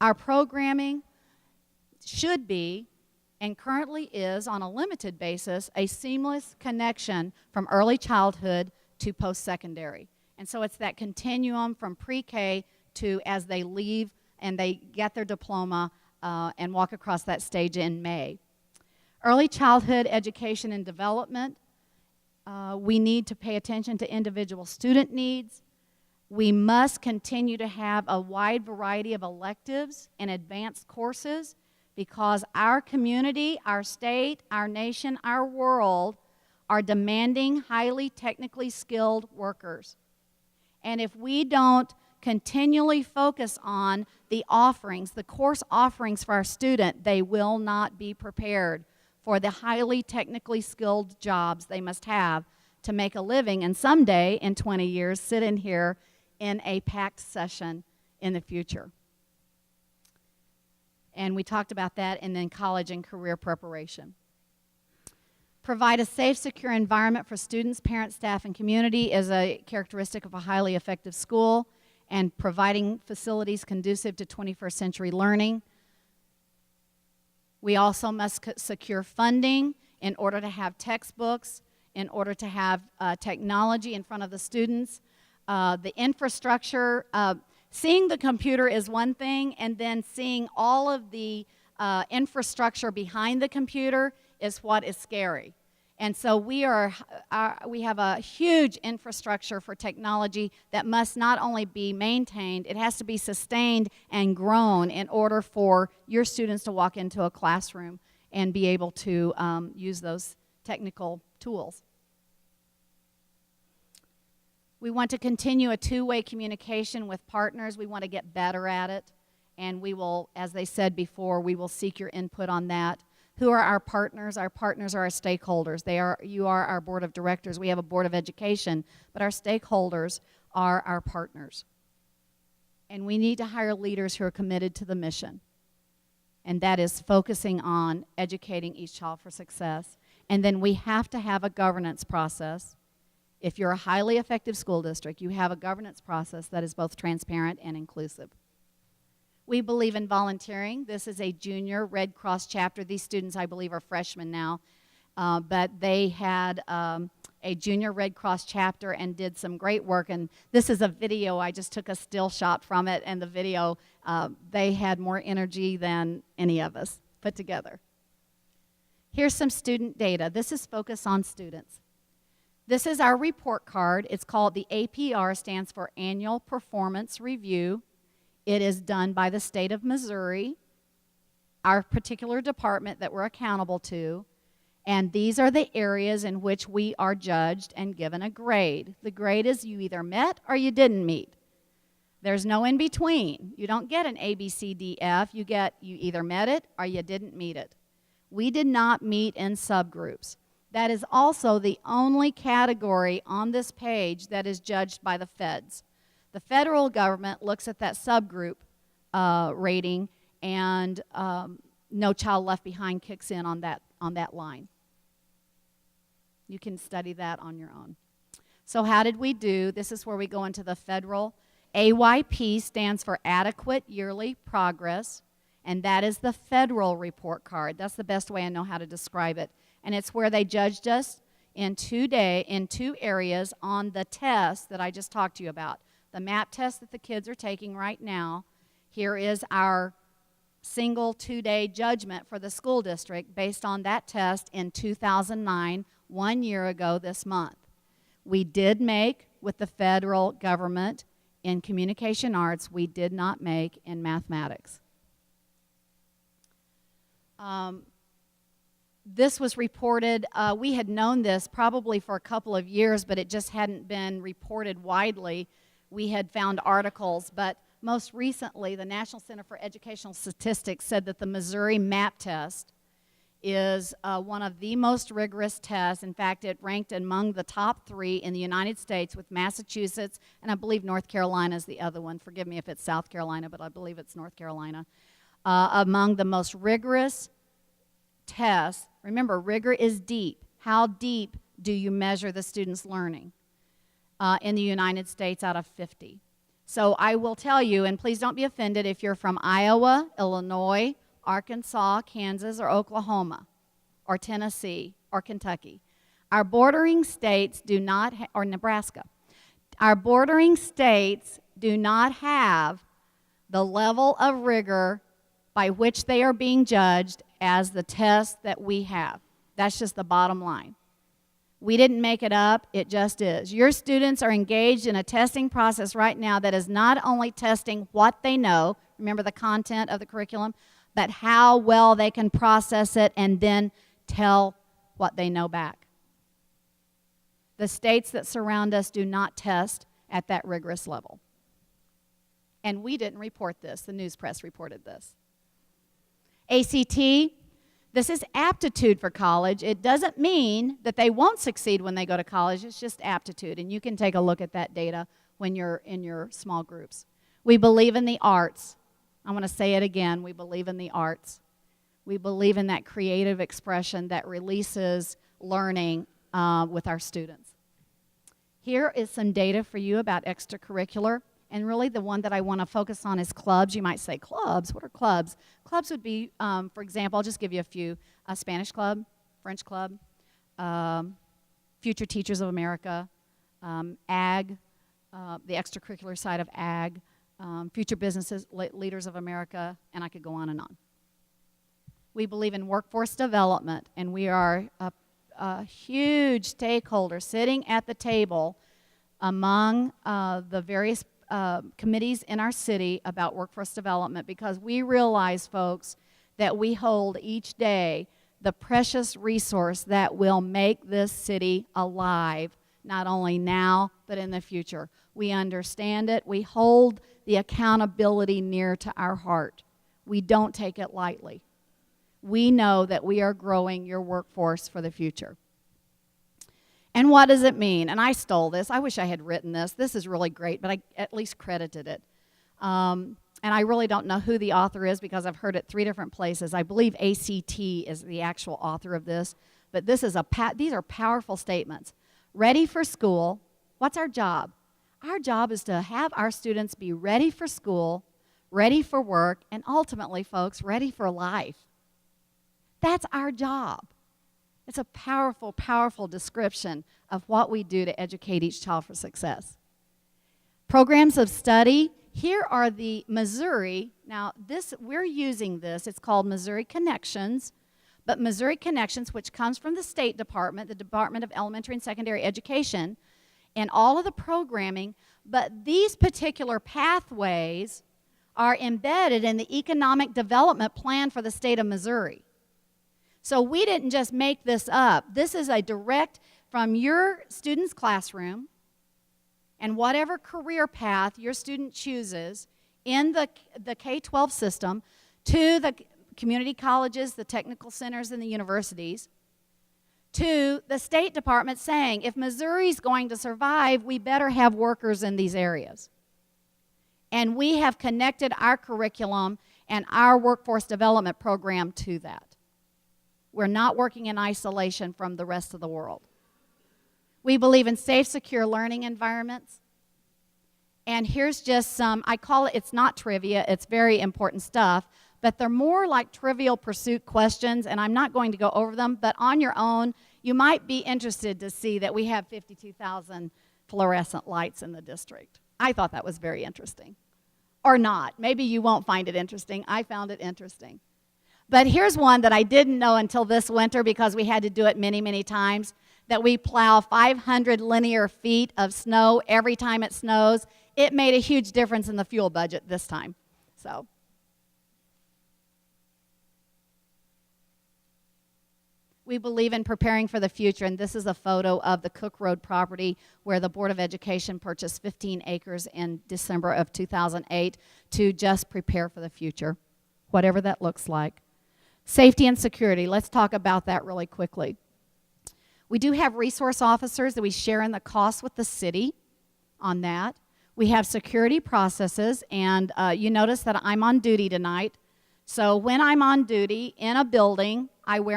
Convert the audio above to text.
Our programming should be, and currently is on a limited basis, a seamless connection from early childhood to post-secondary. And so it's that continuum from pre-K to as they leave and they get their diploma and walk across that stage in May. Early childhood education and development, we need to pay attention to individual student needs. We must continue to have a wide variety of electives and advanced courses because our community, our state, our nation, our world are demanding highly technically skilled workers. And if we don't continually focus on the offerings, the course offerings for our student, they will not be prepared for the highly technically skilled jobs they must have to make a living and someday, in 20 years, sit in here in a PACT session in the future. And we talked about that, and then college and career preparation. Provide a safe, secure environment for students, parents, staff, and community is a characteristic of a highly effective school, and providing facilities conducive to 21st century learning. We also must secure funding in order to have textbooks, in order to have technology in front of the students. The infrastructure, seeing the computer is one thing, and then seeing all of the infrastructure behind the computer is what is scary. And so we have a huge infrastructure for technology that must not only be maintained, it has to be sustained and grown in order for your students to walk into a classroom and be able to use those technical tools. We want to continue a two-way communication with partners. We want to get better at it, and we will, as they said before, we will seek your input on that. Who are our partners? Our partners are our stakeholders. You are our board of directors. We have a board of education, but our stakeholders are our partners. And we need to hire leaders who are committed to the mission, and that is focusing on educating each child for success. And then we have to have a governance process. If you're a highly effective school district, you have a governance process that is both transparent and inclusive. We believe in volunteering. This is a junior Red Cross chapter. These students, I believe, are freshmen now, but they had a junior Red Cross chapter and did some great work. And this is a video. I just took a still shot from it, and the video, they had more energy than any of us put together. Here's some student data. This is focused on students. This is our report card. It's called the APR, stands for Annual Performance Review. It is done by the state of Missouri, our particular department that we're accountable to, and these are the areas in which we are judged and given a grade. The grade is you either met or you didn't meet. There's no in between. You don't get an A, B, C, D, F. You either met it or you didn't meet it. We did not meet in subgroups. That is also the only category on this page that is judged by the feds. The federal government looks at that subgroup rating, and No Child Left Behind kicks in on that line. You can study that on your own. So how did we do? This is where we go into the federal. AYP stands for Adequate Yearly Progress, and that is the federal report card. That's the best way I know how to describe it. And it's where they judged us in 2 areas on the test that I just talked to you about. The MAP test that the kids are taking right now. Here is our single 2-day judgment for the school district based on that test in 2009, 1 year ago this month. We did make with the federal government in communication arts. We did not make in mathematics. This was reported, we had known this probably for a couple of years, but it just hadn't been reported widely. We had found articles, but most recently, the National Center for Educational Statistics said that the Missouri MAP test is one of the most rigorous tests. In fact, it ranked among the top 3 in the United States, with Massachusetts, and I believe North Carolina is the other one. Forgive me if it's South Carolina, but I believe it's North Carolina. Among the most rigorous tests. Remember, rigor is deep. How deep do you measure the student's learning? In the United States out of 50. So I will tell you, and please don't be offended if you're from Iowa, Illinois, Arkansas, Kansas, or Oklahoma, or Tennessee, or Kentucky. Our bordering states do not, or Nebraska. Our bordering states do not have the level of rigor by which they are being judged as the test that we have. That's just the bottom line. We didn't make it up, it just is. Your students are engaged in a testing process right now that is not only testing what they know, remember the content of the curriculum, but how well they can process it and then tell what they know back. The states that surround us do not test at that rigorous level. And we didn't report this, the news press reported this. ACT, this is aptitude for college. It doesn't mean that they won't succeed when they go to college. It's just aptitude, and you can take a look at that data when you're in your small groups. We believe in the arts. I want to say it again. We believe in the arts. We believe in that creative expression that releases learning with our students. Here is some data for you about extracurricular. And really the one that I want to focus on is clubs. You might say, clubs? What are clubs? Clubs would be, for example, I'll just give you a few. A Spanish club, French club, Future Teachers of America, AG, the extracurricular side of AG, Future Businesses Leaders of America, and I could go on and on. We believe in workforce development, and we are a huge stakeholder sitting at the table among the various committees in our city about workforce development, because we realize, folks, that we hold each day the precious resource that will make this city alive, not only now, but in the future. We understand it. We hold the accountability near to our heart. We don't take it lightly. We know that we are growing your workforce for the future. And what does it mean? And I stole this. I wish I had written this. This is really great, but I at least credited it. And I really don't know who the author is because I've heard it 3 different places. I believe ACT is the actual author of this. But this is these are powerful statements. Ready for school. What's our job? Our job is to have our students be ready for school, ready for work, and ultimately, folks, ready for life. That's our job. It's a powerful, powerful description of what we do to educate each child for success. Programs of study. Here are the Missouri. Now, we're using this. It's called Missouri Connections. But Missouri Connections, which comes from the State Department, the Department of Elementary and Secondary Education, and all of the programming. But these particular pathways are embedded in the economic development plan for the state of Missouri. So we didn't just make this up. This is a direct from your student's classroom and whatever career path your student chooses in the K-12 system to the community colleges, the technical centers, and the universities, to the State Department saying, if Missouri's going to survive, we better have workers in these areas. And we have connected our curriculum and our workforce development program to that. We're not working in isolation from the rest of the world. We believe in safe, secure learning environments. And here's just some, I call it, it's not trivia, it's very important stuff, but they're more like Trivial Pursuit questions, and I'm not going to go over them, but on your own, you might be interested to see that we have 52,000 fluorescent lights in the district. I thought that was very interesting. Or not. Maybe you won't find it interesting. I found it interesting. But here's one that I didn't know until this winter because we had to do it many, many times, that we plow 500 linear feet of snow every time it snows. It made a huge difference in the fuel budget this time. So, we believe in preparing for the future, and this is a photo of the Cook Road property where the Board of Education purchased 15 acres in December of 2008 to just prepare for the future, whatever that looks like. Safety and security, let's talk about that really quickly. We do have resource officers that we share in the costs with the city on that. We have security processes, and you notice that I'm on duty tonight. So when I'm on duty in a building, I wear